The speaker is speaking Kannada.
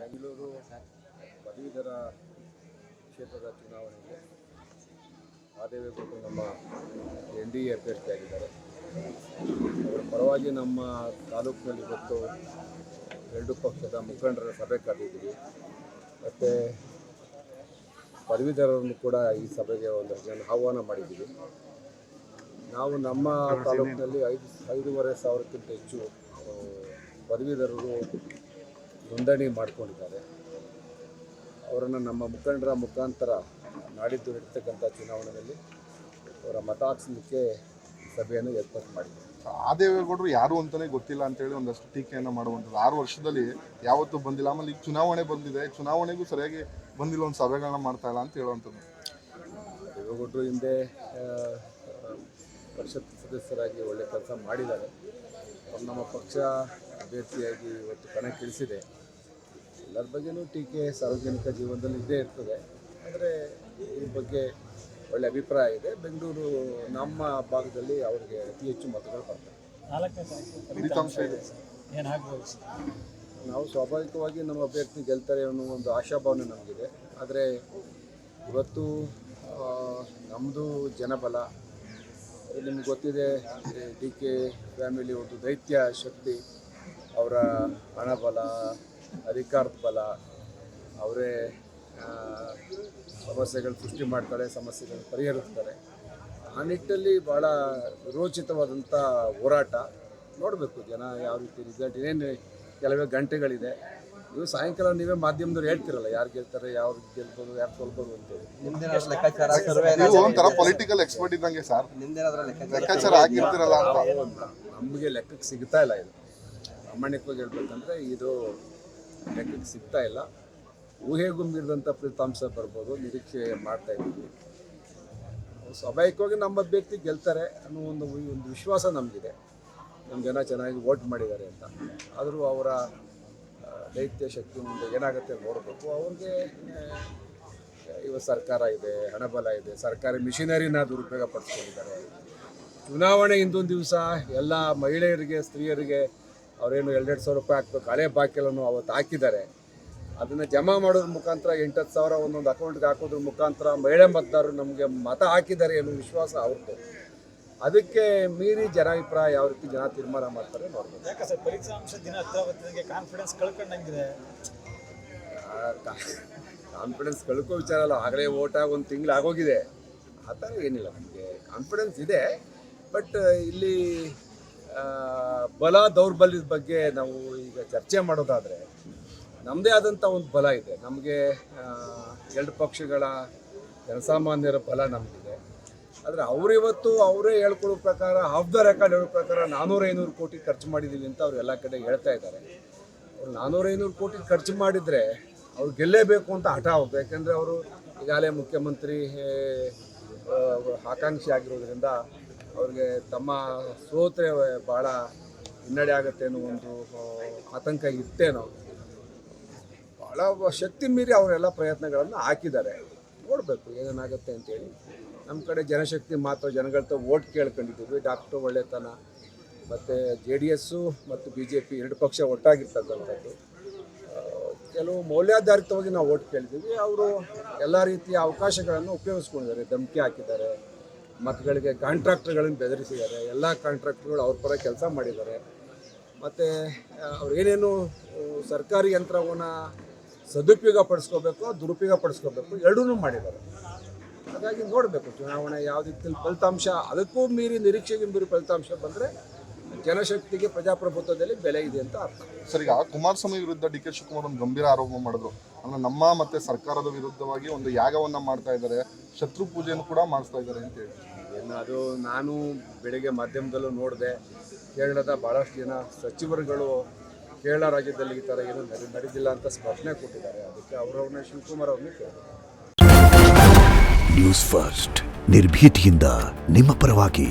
ಬೆಂಗಳೂರು ಪದವೀಧರ ಕ್ಷೇತ್ರದ ಚುನಾವಣೆಗೆ ಆದೇವೇಗೌಡರು ನಮ್ಮ NDA ಅಭ್ಯರ್ಥಿಯಾಗಿದ್ದಾರೆ. ಅವರ ಪರವಾಗಿ ನಮ್ಮ ತಾಲೂಕಿನಲ್ಲಿ ಇವತ್ತು ಎರಡು ಪಕ್ಷದ ಮುಖಂಡರ ಸಭೆ ಕರೆದಿದ್ದೀವಿ. ಮತ್ತು ಪದವೀಧರರನ್ನು ಕೂಡ ಈ ಸಭೆಗೆ ಒಂದು ಆಹ್ವಾನ ಮಾಡಿದ್ದೀವಿ. ನಾವು ನಮ್ಮ ತಾಲೂಕಿನಲ್ಲಿ 5,500ಕ್ಕಿಂತ ಹೆಚ್ಚು ಪದವೀಧರರು ನೋಂದಣಿ ಮಾಡಿಕೊಂಡಿದ್ದಾರೆ. ಅವರನ್ನು ನಮ್ಮ ಮುಖಂಡರ ಮುಖಾಂತರ ನಾಡಿದ್ದು ನಡೀತಕ್ಕಂಥ ಚುನಾವಣೆಯಲ್ಲಿ ಅವರ ಮತ ಹಾಕಿಸಲಿಕ್ಕೆ ಸಭೆಯನ್ನು ಏರ್ಪಾಡು ಮಾಡಿದ್ದಾರೆ. ಆದೇವೇಗೌಡರು ಯಾರು ಅಂತಲೇ ಗೊತ್ತಿಲ್ಲ ಅಂತೇಳಿ ಒಂದಷ್ಟು ಟೀಕೆಯನ್ನು ಮಾಡುವಂಥದ್ದು. 6 ವರ್ಷದಲ್ಲಿ ಯಾವತ್ತೂ ಬಂದಿಲ್ಲ. ಆಮೇಲೆ ಈಗ ಚುನಾವಣೆ ಬಂದಿದೆ, ಚುನಾವಣೆಗೂ ಸರಿಯಾಗಿ ಬಂದಿಲ್ಲ, ಒಂದು ಸಭೆಗಳನ್ನ ಮಾಡ್ತಾ ಇಲ್ಲ ಅಂತ ಹೇಳುವಂಥದ್ದು. ದೇವೇಗೌಡರು ಹಿಂದೆ ಪರಿಷತ್ ಸದಸ್ಯರಾಗಿ ಒಳ್ಳೆ ಕೆಲಸ ಮಾಡಿದ್ದಾರೆ. ಅವರು ನಮ್ಮ ಪಕ್ಷ ಅಭ್ಯರ್ಥಿಯಾಗಿ ಇವತ್ತು ಕಣಕ್ಕಿಳಿಸಿದೆ. ಎಲ್ಲರ ಬಗ್ಗೆಯೂ ಟೀಕೆ ಸಾರ್ವಜನಿಕ ಜೀವನದಲ್ಲಿ ಇದ್ದೇ ಇರ್ತದೆ. ಆದರೆ ಈ ಬಗ್ಗೆ ಒಳ್ಳೆ ಅಭಿಪ್ರಾಯ ಇದೆ. ಬೆಂಗಳೂರು ನಮ್ಮ ಭಾಗದಲ್ಲಿ ಅವರಿಗೆ ಅತಿ ಹೆಚ್ಚು ಮತಗಳು ಬರ್ತವೆ. ನಾವು ಸ್ವಾಭಾವಿಕವಾಗಿ ನಮ್ಮ ಅಭ್ಯರ್ಥಿ ಗೆಲ್ತಾರೆ ಅನ್ನೋ ಒಂದು ಆಶಾಭಾವನೆ ನಮಗಿದೆ. ಆದರೆ ಇವತ್ತು ನಮ್ಮದು ಜನಬಲ ನಿಮ್ಗೆ ಗೊತ್ತಿದೆ. DK ಫ್ಯಾಮಿಲಿ ಒಂದು ದೈತ್ಯ ಶಕ್ತಿ, ಅವರ ಹಣಬಲ, ಅಧಿಕಾರದ ಬಲ, ಅವರೇ ಸಮಸ್ಯೆಗಳು ಸೃಷ್ಟಿ ಮಾಡ್ತಾರೆ, ಸಮಸ್ಯೆಗಳನ್ನು ಪರಿಹರಿಸ್ತಾರೆ. ಆ ನಿಟ್ಟಲ್ಲಿ ಭಾಳ ವಿರೋಚಿತವಾದಂಥ ಹೋರಾಟ ನೋಡಬೇಕು. ಜನ ಯಾವ ರೀತಿ ರಿಸಲ್ಟ್ ಇನ್ನೇನು ಕೆಲವೇ ಗಂಟೆಗಳಿದೆ. ನೀವು ಸಾಯಂಕಾಲ ನೀವೇ ಮಾಧ್ಯಮದವ್ರು ಹೇಳ್ತಿರಲ್ಲ ಯಾರು ಗೆಲ್ತಾರೆ, ಯಾರು ಗೆಲ್ಬೋದು, ಯಾರು ಸೋಲ್ಬೋದು ಅಂತೇಳಿ. ಒಂಥರ ಪೊಲಿಟಿಕಲ್ ಎಕ್ಸ್ಪರ್ಟ್ ಇದ್ದಂಗೆ ಸರ್, ಲೆಕ್ಕಾಚಾರ ಆಗಿರ್ತಿರಲ್ಲ ಅಂತ ನಮಗೆ ಲೆಕ್ಕಕ್ಕೆ ಸಿಗ್ತಾ ಇಲ್ಲ. ಇದು ಪ್ರಾಮಾಣಿಕವಾಗಿ ಹೇಳ್ಬೇಕಂದ್ರೆ ಇದು ಲೆಕ್ಕಕ್ಕೆ ಸಿಗ್ತಾ ಇಲ್ಲ. ಊಹೆಗೂ ಮೀರಿದಂಥ ಫಲಿತಾಂಶ ಬರ್ಬೋದು, ನಿರೀಕ್ಷೆ ಮಾಡ್ತಾ ಇದ್ದೀವಿ. ಸ್ವಾಭಾವಿಕವಾಗಿ ನಮ್ಮ ಅಭ್ಯರ್ಥಿ ಗೆಲ್ತಾರೆ ಅನ್ನೋ ಒಂದು ವಿಶ್ವಾಸ ನಮಗಿದೆ. ನಮ್ಮ ಜನ ಚೆನ್ನಾಗಿ ವೋಟ್ ಮಾಡಿದ್ದಾರೆ ಅಂತ. ಆದರೂ ಅವರ ದೈತ್ಯ ಶಕ್ತಿ ಮುಂದೆ ಏನಾಗುತ್ತೆ ನೋಡಬೇಕು. ಅವ್ರಿಗೆ ಇವತ್ತು ಸರ್ಕಾರ ಇದೆ, ಹಣಬಲ ಇದೆ, ಸರ್ಕಾರಿ ಮಿಷನರಿನ ದುರುಪಯೋಗ ಪಡಿಸ್ಕೊಂಡಿದ್ದಾರೆ. ಚುನಾವಣೆ ಹಿಂದೊಂದು ದಿವಸ ಎಲ್ಲ ಮಹಿಳೆಯರಿಗೆ, ಸ್ತ್ರೀಯರಿಗೆ ಅವರೇನು 2,200 ರೂಪಾಯಿ ಹಾಕ್ಬೇಕು, ಹಳೆ ಬಾಕಿಯನ್ನು ಅವತ್ತು ಹಾಕಿದ್ದಾರೆ. ಅದನ್ನು ಜಮಾ ಮಾಡೋದ್ರ ಮುಖಾಂತರ 8-10 ಸಾವಿರ ಒಂದೊಂದು ಅಕೌಂಟ್ಗೆ ಹಾಕೋದ್ರ ಮುಖಾಂತರ ಮಹಿಳೆ ಮತದಾರರು ನಮಗೆ ಮತ ಹಾಕಿದ್ದಾರೆ ಅನ್ನೋ ವಿಶ್ವಾಸ ಅವ್ರದ್ದು. ಅದಕ್ಕೆ ಮೀರಿ ಜನಾಭಿಪ್ರಾಯ ಯಾವ ರೀತಿ ಜನ ತೀರ್ಮಾನ ಮಾಡ್ತಾರೆ ನೋಡ್ಬೋದು. ಯಾಕೆ ಸರ್ ಫಲಿತಾಂಶ ದಿನ ಹತ್ತಿರ ಕಾನ್ಫಿಡೆನ್ಸ್ ಕಳ್ಕೊಂಡಂಗಿದೆ? ಕಾನ್ಫಿಡೆನ್ಸ್ ಕಳ್ಕೋ ವಿಚಾರ ಅಲ್ಲ. ಆಗಲೇ ಓಟಾಗಿ 1 ತಿಂಗಳು ಆಗೋಗಿದೆ. ಆ ಥರ ಏನಿಲ್ಲ, ನಮಗೆ ಕಾನ್ಫಿಡೆನ್ಸ್ ಇದೆ. ಬಟ್ ಇಲ್ಲಿ ಬಲ ದೌರ್ಬಲ್ಯದ ಬಗ್ಗೆ ನಾವು ಈಗ ಚರ್ಚೆ ಮಾಡೋದಾದರೆ ನಮ್ಮದೇ ಆದಂಥ ಒಂದು ಬಲ ಇದೆ. ನಮಗೆ 2 ಪಕ್ಷಗಳ ಜನಸಾಮಾನ್ಯರ ಬಲ ನಮಗಿದೆ. ಆದರೆ ಅವರಿವತ್ತು ಅವರೇ ಹೇಳ್ಕೊಳ್ಳೋ ಪ್ರಕಾರ ಆಫ್ ದ ರೆಕಾರ್ಡ್ ಹೇಳೋ ಪ್ರಕಾರ 400-500 ಕೋಟಿ ಖರ್ಚು ಮಾಡಿದ್ದೀವಿ ಅಂತ ಅವ್ರು ಎಲ್ಲ ಕಡೆ ಹೇಳ್ತಾ ಇದ್ದಾರೆ. ಅವ್ರು 400-500 ಕೋಟಿ ಖರ್ಚು ಮಾಡಿದರೆ ಅವ್ರು ಗೆಲ್ಲೇಬೇಕು ಅಂತ ಹಠ ಹೋಗ್ಬೇಕು. ಯಾಕೆಂದರೆ ಅವರು ಈಗಾಗಲೇ ಮುಖ್ಯಮಂತ್ರಿ ಆಕಾಂಕ್ಷಿ ಆಗಿರೋದ್ರಿಂದ ಅವ್ರಿಗೆ ತಮ್ಮ ಸೋತ್ರೆ ಭಾಳ ಹಿನ್ನಡೆ ಆಗುತ್ತೆ ಅನ್ನೋ ಒಂದು ಆತಂಕ ಇತ್ತೇನೋ. ಭಾಳ ಶಕ್ತಿ ಮೀರಿ ಅವರೆಲ್ಲ ಪ್ರಯತ್ನಗಳನ್ನು ಹಾಕಿದ್ದಾರೆ. ನೋಡಬೇಕು ಏನೇನಾಗುತ್ತೆ ಅಂತೇಳಿ. ನಮ್ಮ ಕಡೆ ಜನಶಕ್ತಿ ಮಾತ್ರ ಜನಗಳ ವೋಟ್ ಕೇಳ್ಕೊಂಡಿದ್ದೀವಿ. ಡಾಕ್ಟ್ರು ಒಳ್ಳೆತನ ಮತ್ತು JDS ಮತ್ತು BJP 2 ಪಕ್ಷ ಒಟ್ಟಾಗಿರ್ತಕ್ಕಂಥದ್ದು. ಕೆಲವು ಮೌಲ್ಯಾಧಾರಿತವಾಗಿ ನಾವು ವೋಟ್ ಕೇಳಿದ್ದೀವಿ. ಅವರು ಎಲ್ಲ ರೀತಿಯ ಅವಕಾಶಗಳನ್ನು ಉಪಯೋಗಿಸ್ಕೊಂಡಿದ್ದಾರೆ. ಧಮಕಿ ಹಾಕಿದ್ದಾರೆ, ಮತಗಳಿಗೆ ಕಾಂಟ್ರಾಕ್ಟರ್ಗಳನ್ನು ಬೆದರಿಸಿದ್ದಾರೆ. ಎಲ್ಲ ಕಾಂಟ್ರಾಕ್ಟರ್ಗಳು ಅವ್ರ ಪರ ಕೆಲಸ ಮಾಡಿದ್ದಾರೆ. ಮತ್ತು ಅವ್ರು ಏನೇನು ಸರ್ಕಾರಿ ಯಂತ್ರವನ್ನು ಸದುಪಯೋಗ ಪಡಿಸ್ಕೋಬೇಕು, ದುರುಪಯೋಗ ಪಡಿಸ್ಕೋಬೇಕು, ಎರಡೂ ಮಾಡಿದ್ದಾರೆ. ಹಾಗಾಗಿ ನೋಡಬೇಕು ಚುನಾವಣೆ ಯಾವ ರೀತಿಯಲ್ಲಿ ಫಲಿತಾಂಶ, ಅದಕ್ಕೂ ಮೀರಿ ನಿರೀಕ್ಷೆಗೆ ಮೀರಿ ಫಲಿತಾಂಶ ಬಂದರೆ ಜನಶಕ್ತಿಗೆ ಪ್ರಜಾಪ್ರಭುತ್ವದಲ್ಲಿ ಬೆಲೆ ಇದೆ ಅಂತ ಅರ್ಥ. ಸರ್, ಈಗ ಕುಮಾರಸ್ವಾಮಿ ವಿರುದ್ಧ DK ಶಿವಕುಮಾರ್ ಒಂದು ಗಂಭೀರ ಆರೋಪ ಮಾಡಿದ್ರು. ಅಂದರೆ ನಮ್ಮ ಮತ್ತು ಸರ್ಕಾರದ ವಿರುದ್ಧವಾಗಿ ಒಂದು ಯಾಗವನ್ನು ಮಾಡ್ತಾ ಇದ್ದಾರೆ, ಶತ್ರು ಪೂಜೆಯನ್ನು ಕೂಡ ಮಾಡಿಸ್ತಾ ಇದ್ದಾರೆ ಅಂತೇಳಿ. ಅದು ನಾನು ಬೆಳಗ್ಗೆ ಮಾಧ್ಯಮದಲ್ಲೂ ನೋಡಿದೆ. ಕೇರಳದ ಭಾಳಷ್ಟು ಜನ ಸಚಿವರುಗಳು ಕೇರಳ ರಾಜ್ಯದಲ್ಲಿ ಈ ಥರ ಏನು ನಡೆದಿಲ್ಲ ಅಂತ ಸ್ಪಷ್ಟನೆ ಕೊಟ್ಟಿದ್ದಾರೆ. ಅದಕ್ಕೆ ಅವರವ್ರನ್ನ ಶಿವಕುಮಾರ್ ಅವ್ರನ್ನ ಕೇಳಿದ್ದಾರೆ. ನ್ಯೂಸ್ ಫಸ್ಟ್ ನಿರ್ಭೀತಿಯಿಂದ ನಿಮ್ಮ ಪರವಾಗಿ.